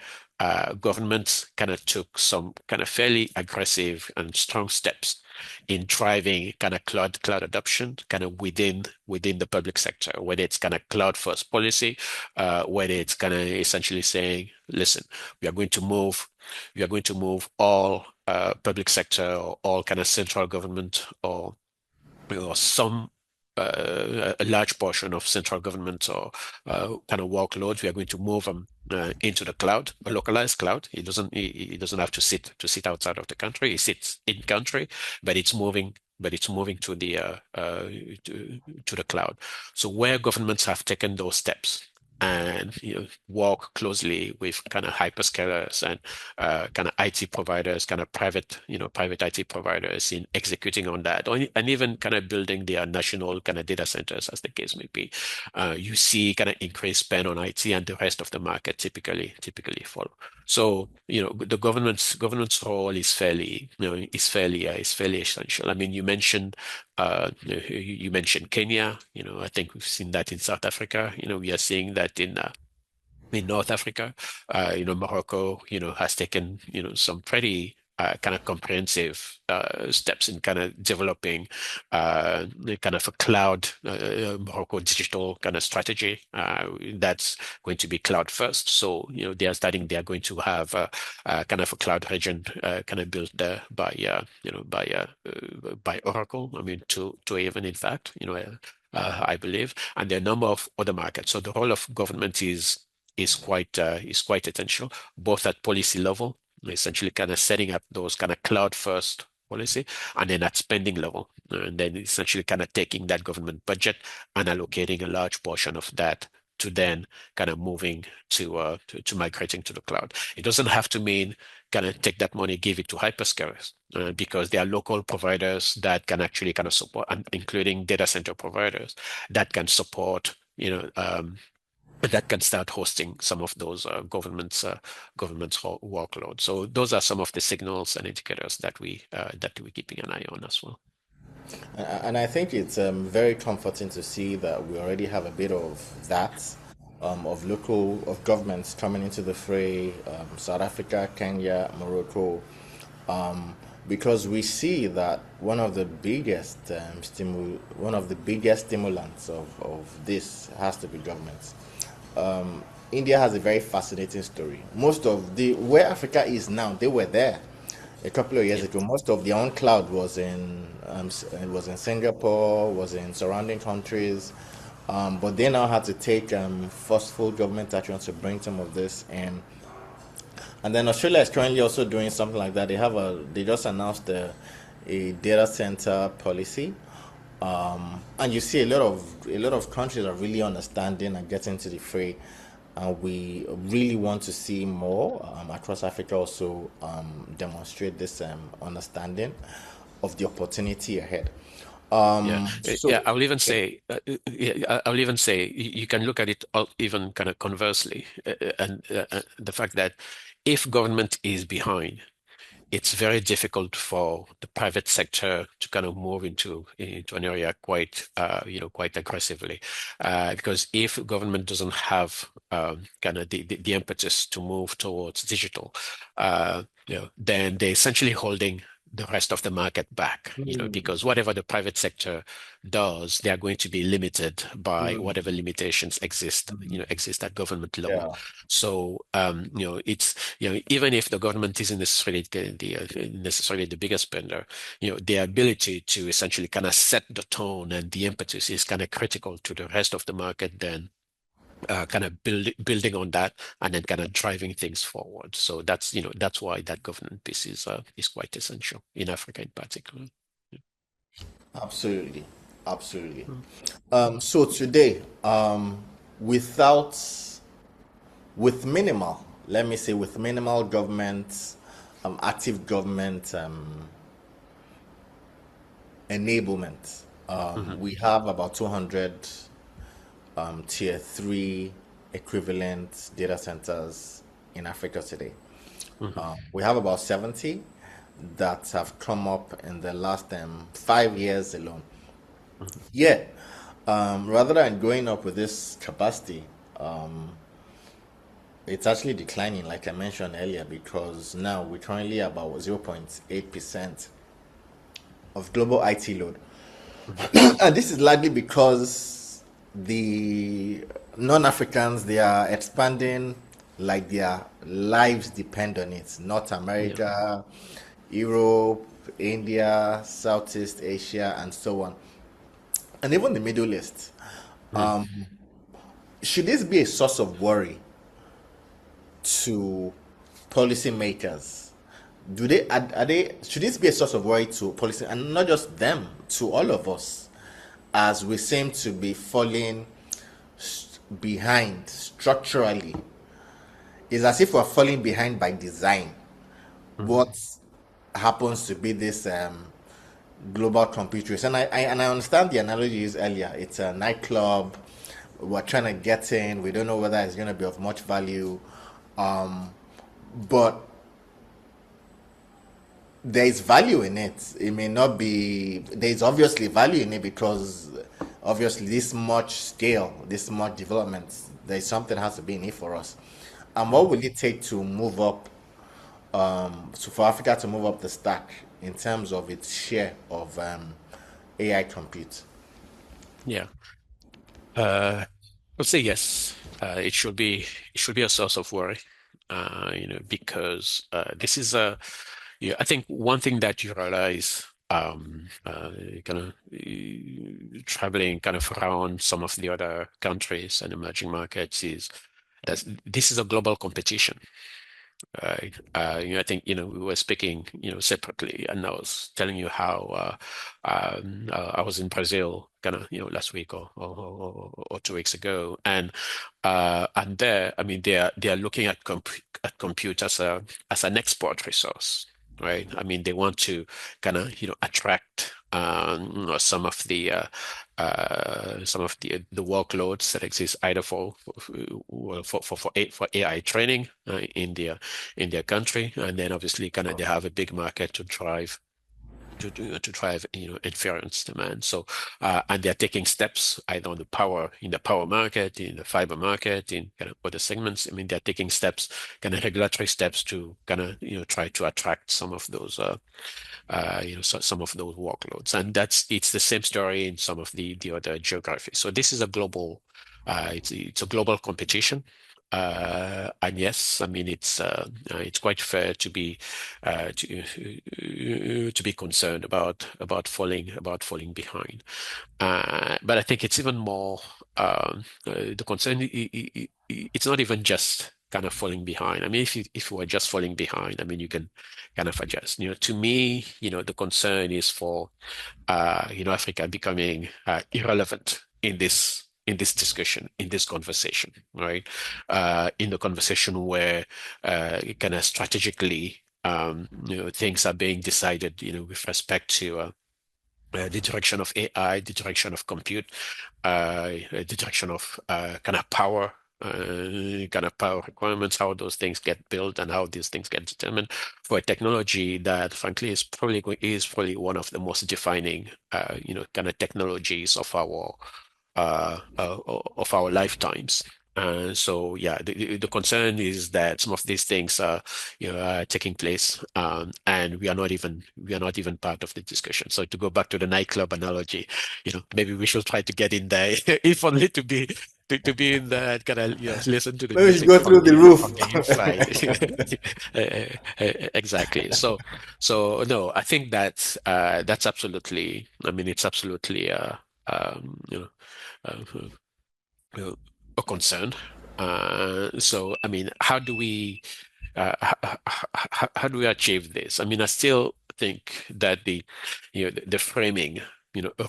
governments kind of took some kind of fairly aggressive and strong steps in driving kind of cloud adoption kind of within the public sector, whether it's kind of cloud first policy, whether it's kind of essentially saying, listen, we are going to move all public sector or all kind of central government or some a large portion of central government or kind of workloads. We are going to move them into the cloud, a localized cloud. It doesn't have to sit outside of the country. It sits in country, but it's moving. But it's moving to the cloud. So where governments have taken those steps and work closely with kind of hyperscalers and kind of IT providers, kind of private IT providers in executing on that, and even kind of building their national kind of data centers, as the case may be, you see kind of increased spend on IT, and the rest of the market typically follow. So the government's role is fairly essential. I mean, you mentioned Kenya. I think we've seen that in South Africa. We are seeing that in North Africa. Morocco, has taken, some pretty kind of comprehensive steps in kind of developing kind of a cloud Morocco digital kind of strategy that's going to be cloud first. So they are going to have kind of a cloud region kind of built there by Oracle. I mean, to even in fact, I believe, and there are a number of other markets. So the role of government is quite essential, both at policy level, essentially kind of setting up those kind of cloud first policy, and then at spending level, and then essentially kind of taking that government budget and allocating a large portion of that to then kind of moving to migrating to the cloud. It doesn't have to mean kind of take that money, give it to hyperscalers because there are local providers that can actually kind of support, and including data center providers that can support, that can start hosting some of those government's workloads. So those are some of the signals and indicators that we're keeping an eye on as well.
And I think it's very comforting to see that we already have a bit of that, of governments coming into the fray, South Africa, Kenya, Morocco, because we see that one of the biggest stimulants of this has to be governments. India has a very fascinating story. Most of the where Africa is now, they were there a couple of years
Yeah.
ago. Most of their own cloud was in Singapore, was in surrounding countries, but they now had to take forceful government action to bring some of this in. And then Australia is currently also doing something like that. They just announced a data center policy, and you see a lot of countries are really understanding and getting to the fray, and we really want to see more across Africa also demonstrate this understanding of the opportunity ahead.
Yeah, yeah.
So
I will even say, I will even say, you can look at it even kind of conversely, and the fact that if government is behind, it's very difficult for the private sector to kind of move into an area quite quite aggressively, because if government doesn't have kind of the impetus to move towards digital, then they're essentially holding the rest of the market back, because whatever the private sector does, they are going to be limited by whatever limitations exist at government level.
yeah.
So, it's, even if the government isn't necessarily the biggest spender, their ability to essentially kind of set the tone and the impetus is kind of critical to the rest of the market, then kind of building on that and then kind of driving things forward. So that's why that government piece is quite essential in Africa in particular.
Absolutely, absolutely.
Mm.
So today, without with minimal, let me say, with minimal government, active government enablement,
Mhm.
we have about 200 tier three equivalent data centers in Africa today.
Mhm.
We have about 70 that have come up in the last 5 years alone.
Mhm.
Yeah, rather than going up with this capacity, it's actually declining, like I mentioned earlier, because now we're currently about 0.8% of global IT load.
Mhm.
And this is largely because the non-Africans, they are expanding like their lives depend on it. North
Yeah.
America, Europe, India, Southeast Asia, and so on. And even the Middle East.
Mhm.
Should this be a source of worry to policymakers? Are they should this be a source of worry to policy, and not just them, to all of us, as we seem to be falling behind structurally? It's as if we're falling behind by design.
Mhm.
What happens to be this global compute race? And I understand the analogy you used earlier. It's a nightclub. We're trying to get in. We don't know whether it's going to be of much value. Um, but there is value in it. It may not be, there's obviously value in it because obviously this much scale, this much development, there's something has to be in it for us. And what
Mhm.
will it take to move up, for Africa to move up the stack in terms of its share of AI compute?
Yeah. I would say yes. It should be a source of worry. Because this is a yeah, I think one thing that you realize, kind of traveling kind of around some of the other countries and emerging markets, is that this is a global competition. I think we were speaking separately, and I was telling you how I was in Brazil, kind of last week or 2 weeks ago, and there, I mean, they are looking at compute as an export resource, right? I mean, they want to kind of attract some of the workloads that exist either for AI training in their country, and then obviously kind of they have a big market to drive to drive inference demand. So and they're taking steps either on in the power market, in the fiber market, in kind of other segments. I mean, they're taking steps, kind of regulatory steps to kind of try to attract some of those some of those workloads. And it's the same story in some of the other geographies. So this is a global it's a global competition. And yes, I mean it's quite fair to be to be concerned about falling behind. But I think it's even more the concern. It's not even just kind of falling behind. I mean, if you were just falling behind, I mean, you can kind of adjust. To me, the concern is for Africa becoming irrelevant in this discussion, in this conversation, right? In the conversation where kind of strategically, things are being decided, with respect to the direction of AI, the direction of compute, the direction of kind of power requirements, how those things get built and how these things get determined for a technology that, frankly, is probably one of the most defining, kind of technologies of our lifetimes. So yeah, the concern is that some of these things are taking place, and we are not even part of the discussion. So to go back to the nightclub analogy, maybe we should try to get in there, if only to be in there and kind of listen to the
Maybe we should
music
go through the roof.
from the inside. Exactly. So no, I think that's absolutely. I mean, it's absolutely um, you know uh, uh, a concern. So, I mean, how do we achieve this? I mean, I still think that the framing,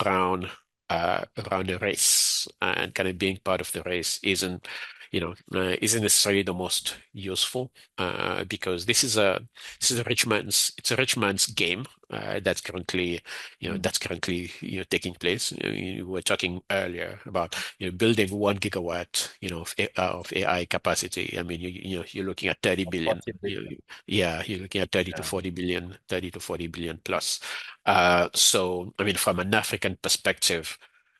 around the race and kind of being part of the race isn't necessarily the most useful, because it's a rich man's game, that's currently taking place. You were talking earlier about building 1 gigawatt of AI capacity. I mean, you're looking at 30 billion.
40 billion.
Yeah, you're looking at 30 to
Yeah.
40 billion, 30 to 40 billion plus. So I mean, from an African perspective,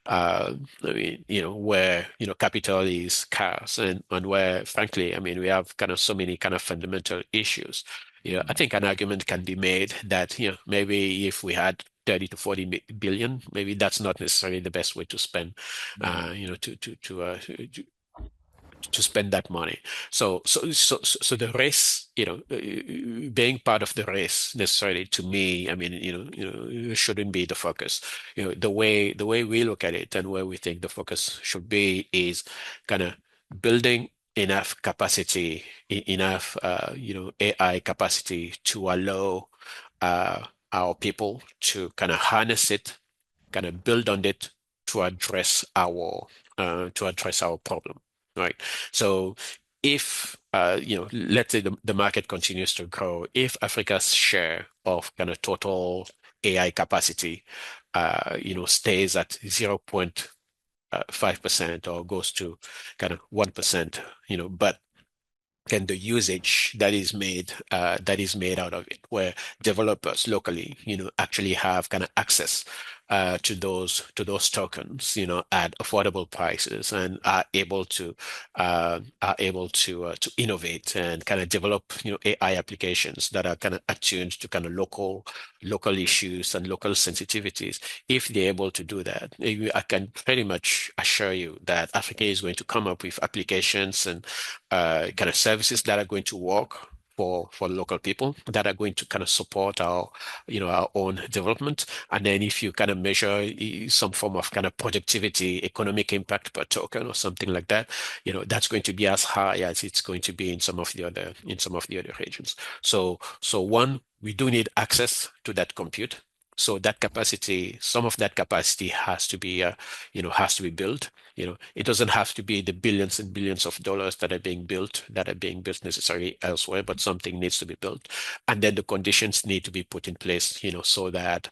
I mean, where capital is scarce, and where, frankly, I mean, we have kind of so many kind of fundamental issues. I think an argument can be made that maybe if we had 30 to 40 billion, maybe that's not necessarily the best way to spend, to spend that money. So the race, being part of the race necessarily, to me, I mean, shouldn't be the focus. The way we look at it and where we think the focus should be is kind of building enough capacity, enough, AI capacity to allow our people to kind of harness it, kind of build on it to address our problem, right? So if let's say the market continues to grow, if Africa's share of kind of total AI capacity stays at 0.5% or goes to kind of 1%, but and the usage that is made out of it, where developers locally, actually have kind of access to those tokens, at affordable prices, and are able to innovate and kind of develop, AI applications that are kind of attuned to kind of local issues and local sensitivities. If they're able to do that, I can pretty much assure you that Africa is going to come up with applications and kind of services that are going to work for local people that are going to kind of support our own development. And then if you kind of measure some form of kind of productivity, economic impact per token or something like that, that's going to be as high as it's going to be in some of the other regions. So one, we do need access to that compute. So that capacity, some of that capacity has to be built. It doesn't have to be the billions and billions of dollars that are being built necessarily elsewhere, but something needs to be built. And then the conditions need to be put in place, so that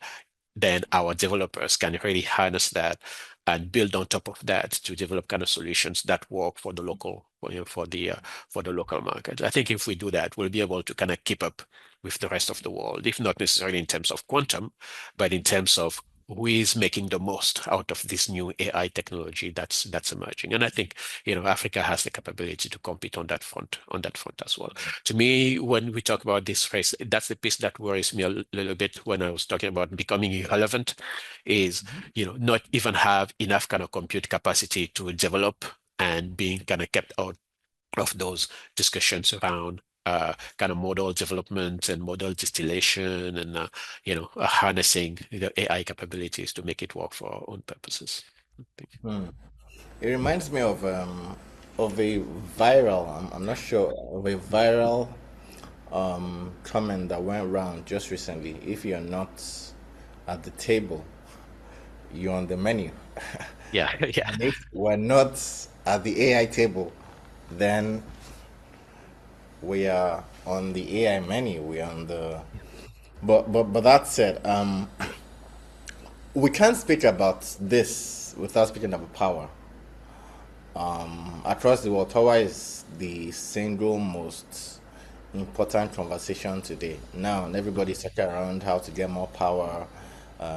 then our developers can really harness that and build on top of that to develop kind of solutions that work for the local, for the local market. I think if we do that, we'll be able to kind of keep up with the rest of the world, if not necessarily in terms of quantum, but in terms of who is making the most out of this new AI technology that's emerging. And I think, Africa has the capability to compete on that front as well. To me, when we talk about this race, that's the piece that worries me a little bit when I was talking about becoming irrelevant, is, not even have enough kind of compute capacity to develop and being kind of kept out of those discussions around kind of model development and model distillation and harnessing the AI capabilities to make it work for our own purposes.
It reminds me of a viral, I'm not sure, of a viral comment that went around just recently. If you're not at the table, you're on the menu.
Yeah, yeah,
And if we're not at the AI table, then we are on the AI menu. We are on the but that said, we can't speak about this without speaking about power. Across the world, power is the single most important conversation today. Now, everybody's talking around how to get more power,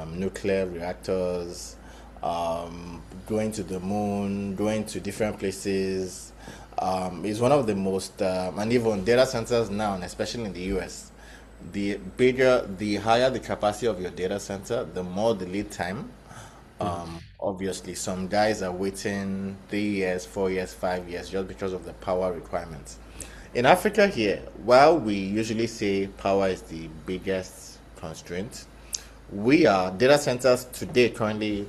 nuclear reactors, going to the moon, going to different places. Is one of the most, and even data centers now, and especially in the US, the higher the capacity of your data center, the more the lead time. Obviously, some guys are waiting 3 years, 4 years, 5 years just because of the power requirements. In Africa here, while we usually say power is the biggest constraint, we are data centers today currently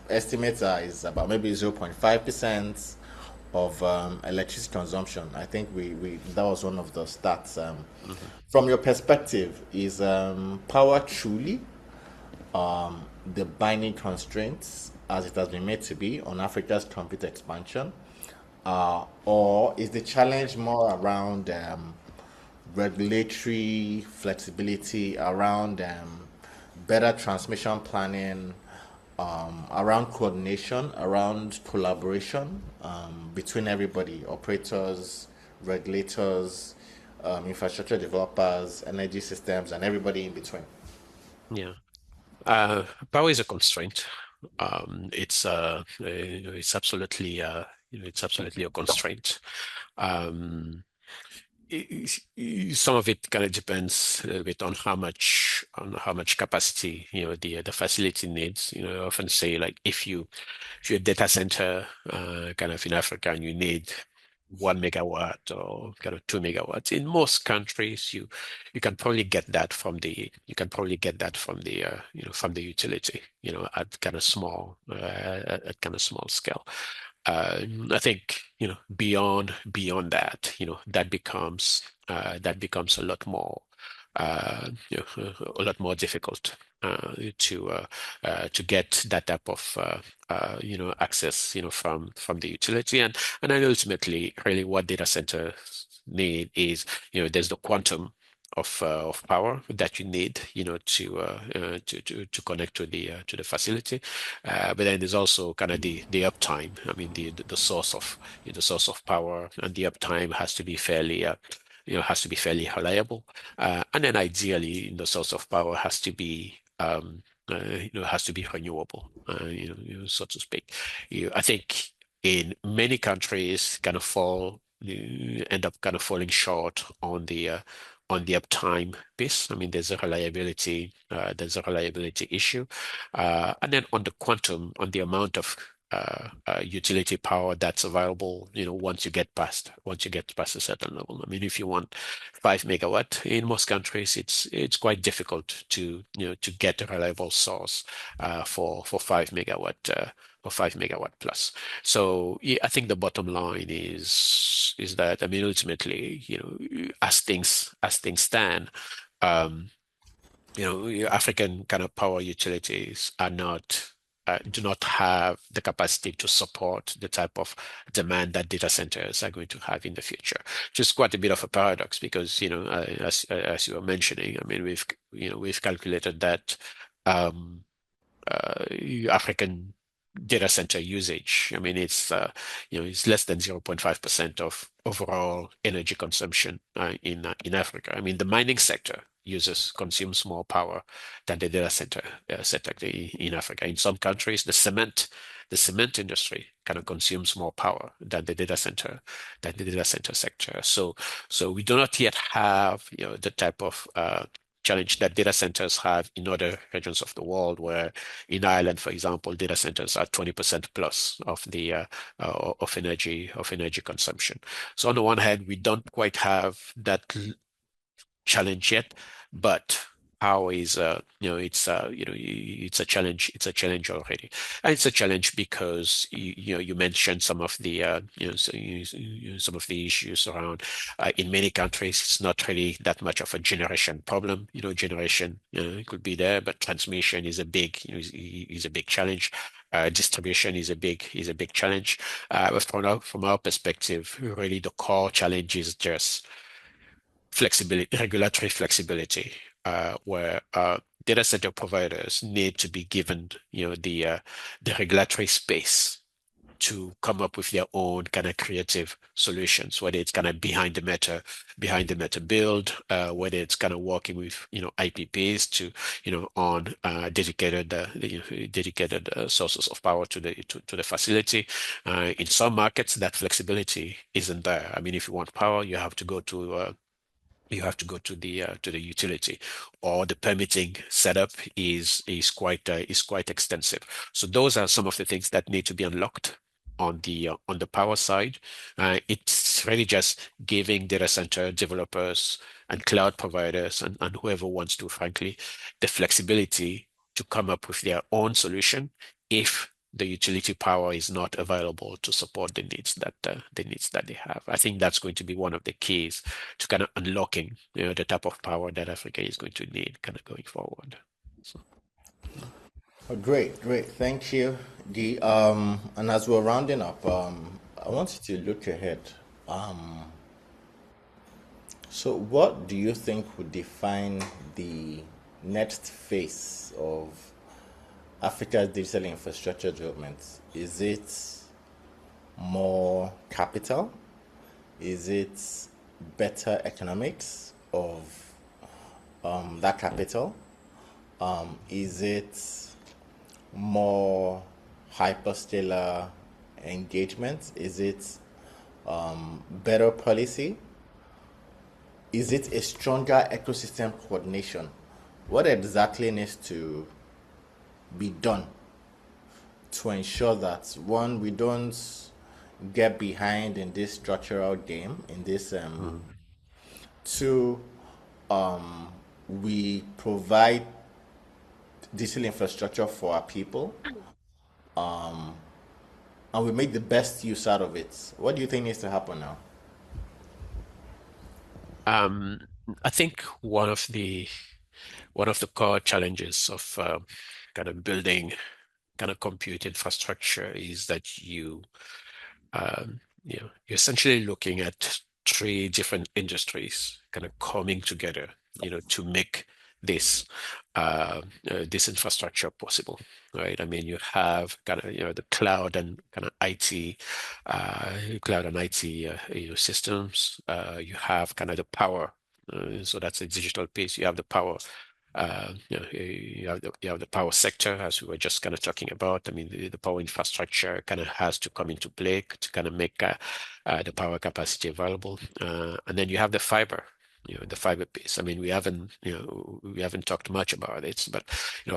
estimates are is about maybe 0.5% of electricity consumption. I think we that was one of the stats.
mhm.
From your perspective, is power truly the binding constraints as it has been made to be on Africa's compute expansion? Or is the challenge more around regulatory flexibility, around better transmission planning, around coordination, around collaboration between everybody, operators, regulators, infrastructure developers, energy systems, and everybody in between?
Yeah. Power is a constraint. It's absolutely a constraint. Um, some of it kind of depends a little bit on how much capacity the facility needs. I often say, like, if you're a data center kind of in Africa and you need 1 megawatt or kind of 2 megawatts, in most countries you can probably get that from the utility, at kind of small scale. I think, beyond that, that becomes a lot more difficult to get that type of access, from the utility. And then ultimately, really what data centers need is, there's the quantum of power that you need, to connect to the facility. But then there's also kind of the uptime. I mean, the source of power, and the uptime has to be fairly reliable. And then ideally, the source of power has to be renewable, so to speak. I think in many countries end up kind of falling short on the uptime piece. I mean, there's a reliability issue. And then on the quantum, on the amount of utility power that's available, once you get past a certain level. I mean, if you want 5 megawatt in most countries, it's quite difficult to get a reliable source for 5 megawatt plus. So yeah, I think the bottom line is that, I mean, ultimately, as things stand, um, your African kind of power utilities do not have the capacity to support the type of demand that data centers are going to have in the future. Just quite a bit of a paradox because, as you were mentioning, I mean, we've calculated that um, uh, African data center usage. I mean, it's less than 0.5% of overall energy consumption in Africa. I mean, the mining sector consumes more power than the data center sector in Africa. In some countries, the cement industry kind of consumes more power than the data center sector. So we do not yet have the type of challenge that data centers have in other regions of the world, where in Ireland, for example, data centers are 20% plus of energy consumption. So on the one hand, we don't quite have that challenge yet, but how is it's a challenge. It's a challenge already, and it's a challenge because you mentioned some of the some of the issues around. In many countries, it's not really that much of a generation problem. Generation it could be there, but transmission is a big is a big challenge. Distribution is a big challenge. But from our perspective, really the core challenge is just flexibility, regulatory flexibility, where data center providers need to be given, the regulatory space to come up with their own kind of creative solutions, whether it's kind of behind the meter build, whether it's kind of working with, IPPs to, on dedicated sources of power to the facility. In some markets, that flexibility isn't there. I mean, if you want power, you have to go to the utility, or the permitting setup is quite extensive. So those are some of the things that need to be unlocked on the power side. It's really just giving data center developers and cloud providers and whoever wants to, frankly, the flexibility to come up with their own solution if the utility power is not available to support the needs that they have. I think that's going to be one of the keys to kind of unlocking, the type of power that Africa is going to need kind of going forward. So,
Oh, great, great. Thank you, Dee. And as we're rounding up, I want you to look ahead. Um, so, what do you think would define the next phase of Africa's digital infrastructure development? Is it more capital? Is it better economics of that capital? Is it more hyperscaler engagement? Is it better policy? Is it a stronger ecosystem coordination? What exactly needs to be done to ensure that, one, we don't get behind in this structural game, in this
mm.
two, we provide digital infrastructure for our people, and we make the best use out of it? What do you think needs to happen now?
Um, I think one of the core challenges of kind of building kind of compute infrastructure is that you're essentially looking at three different industries kind of coming together, to make this this infrastructure possible, right? I mean, you have kind of the cloud and IT systems. You have kind of the power. So that's the digital piece. You have the power. You have the power sector, as we were just kind of talking about. I mean, the power infrastructure kind of has to come into play to kind of make the power capacity available. And then you have the fiber. the fiber piece. I mean, we haven't talked much about it, but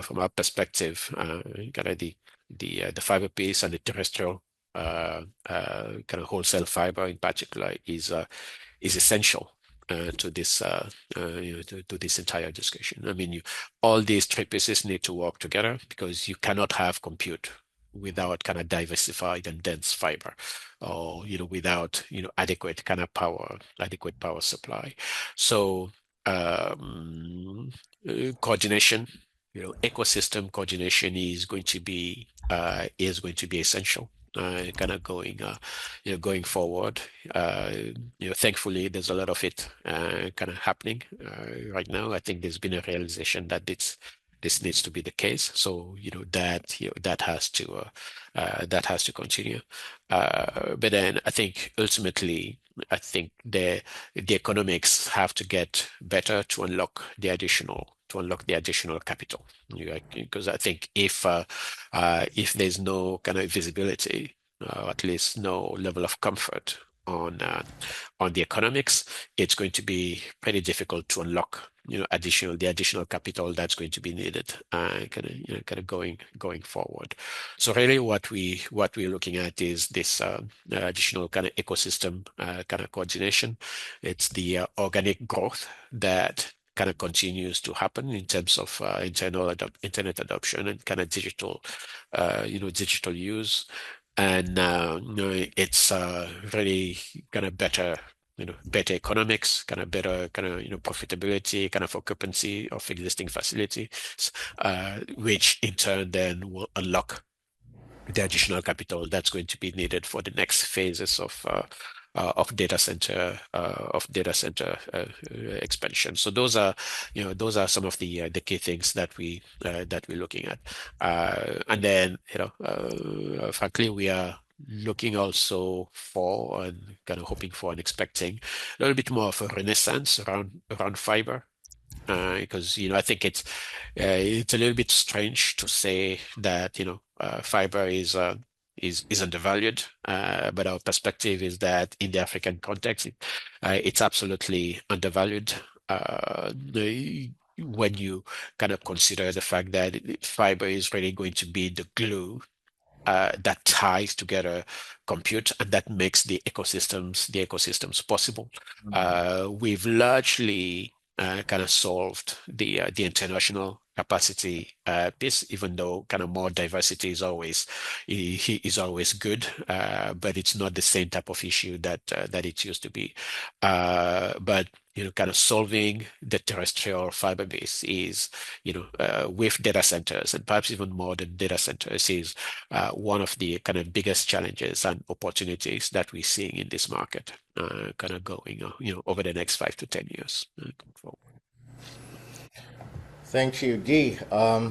from our perspective, kind of the fiber piece and the terrestrial kind of wholesale fiber in particular is essential to this to this entire discussion. I mean, all these three pieces need to work together because you cannot have compute without kind of diversified and dense fiber, or without adequate power supply. So coordination, ecosystem coordination is going to be essential. Kind of going forward. Thankfully, there's a lot of it kind of happening right now. I think there's been a realization that this needs to be the case. So that has to continue. But then I think ultimately, the economics have to get better to unlock the additional capital. Because I think if there's no kind of visibility, or at least no level of comfort on the economics, it's going to be pretty difficult to unlock the additional capital that's going to be needed kind of going forward. So really what we're looking at is this additional kind of ecosystem kind of coordination. It's the organic growth that kind of continues to happen in terms of internet adoption and kind of digital use. And it's really kind of better economics, kind of better profitability, kind of occupancy of existing facilities, which in turn then will unlock the additional capital that's going to be needed for the next phases of data center expansion. So those are some of the key things that we're looking at, and then frankly, we are looking also for and kind of hoping for and expecting a little bit more of a renaissance around fiber. Because I think it's a little bit strange to say that fiber is undervalued, but our perspective is that in the African context, it's absolutely undervalued. When you kind of consider the fact that fiber is really going to be the glue that ties together compute and that makes the ecosystems possible. We've largely kind of solved the international capacity piece, even though kind of more diversity is always good, but it's not the same type of issue that it used to be. But kind of solving the terrestrial fiber base is, with data centers, and perhaps even more than data centers, is one of the kind of biggest challenges and opportunities that we're seeing in this market, kind of going, over the next 5 to 10 years going forward.
Thank you, Guy.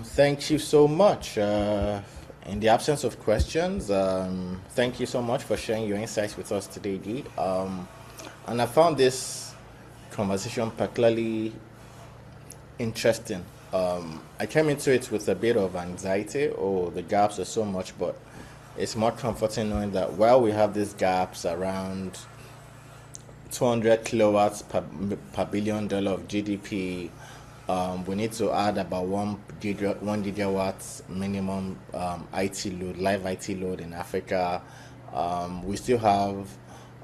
Thank you so much. In the absence of questions, thank you so much for sharing your insights with us today, Guy. And I found this conversation particularly interesting. I came into it with a bit of anxiety. Oh, the gaps are so much, but it's more comforting knowing that while we have these gaps around 200 kilowatts per $1 billion of GDP, we need to add about 1 gigawatts minimum live IT load in Africa. We still have,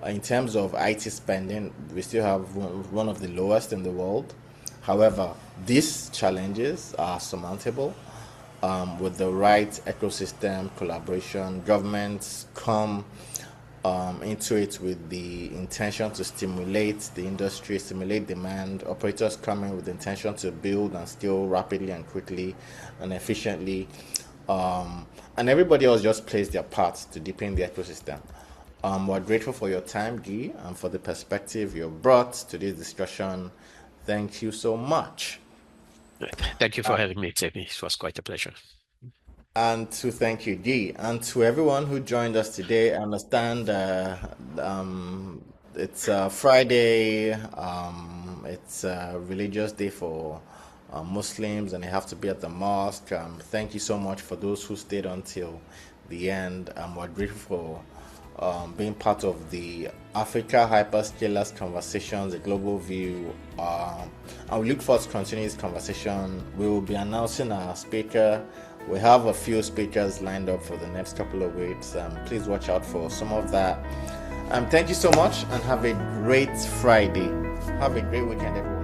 in terms of IT spending, we still have one of the lowest in the world. However, these challenges are surmountable with the right ecosystem collaboration. Governments come into it with the intention to stimulate the industry, stimulate demand. Operators come in with the intention to build and scale rapidly and quickly and efficiently. And everybody else just plays their part to deepen the ecosystem. We're grateful for your time, Guy, and for the perspective you brought to this discussion. Thank you so much.
Thank you for having me, Timmy. It was quite a pleasure.
And to thank you, Guy, and to everyone who joined us today. I understand it's Friday, it's a religious day for Muslims, and they have to be at the mosque. Thank you so much for those who stayed until the end. We're grateful being part of the Africa Hyperscalers Conversations, a global view. And we look forward to continuing this conversation. We will be announcing our speaker. We have a few speakers lined up for the next couple of weeks. Please watch out for some of that. Thank you so much and have a great Friday. Have a great weekend, everyone.